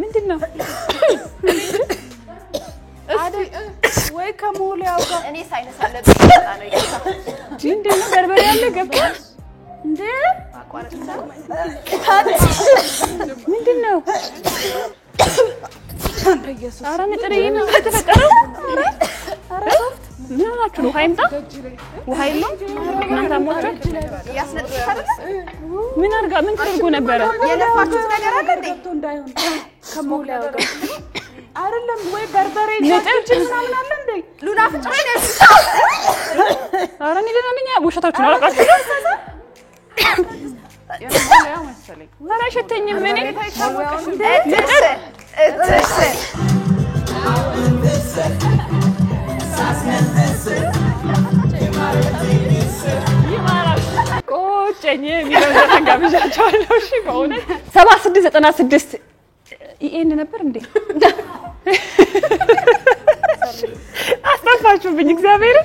ምንድነው ወይ ከሞላው ጋር እኔ ሳይነስ አለብኝ ነው ይገርታ ምንድነው በርበሬ ያለ ገብታ እንዴ ምንድነው ኢየሱስ አረ ንጥሪዬ ምን ተፈጠረው አረ ምን አላችሁ ነው ሃይምጣ ውሃ የለም እናንተ አሞቻችሁ ያስነጥፋል ምን አርጋ ምን ተርጎ ነበር የለፋችሁት ነገር አለ እንዴ እንዳይሆን ከሞላው ጋር አይደለም ወይ በርበሬ ነጥብ ምናምን አለ እንዴ ሉላ ፍጭሬ ነው አረ እኔ ደህና ነኝ ውሸታችሁ ነው አላቃችሁ የሞላው መሰለኝ ኧረ አይሸተኝም እኔ ቆጨኝ የሚለው ተጋብዣቸዋለሁ እሺ በእውነት 7696 ይሄን ነበር እንዴ አስጠፋችሁብኝ እግዚአብሔር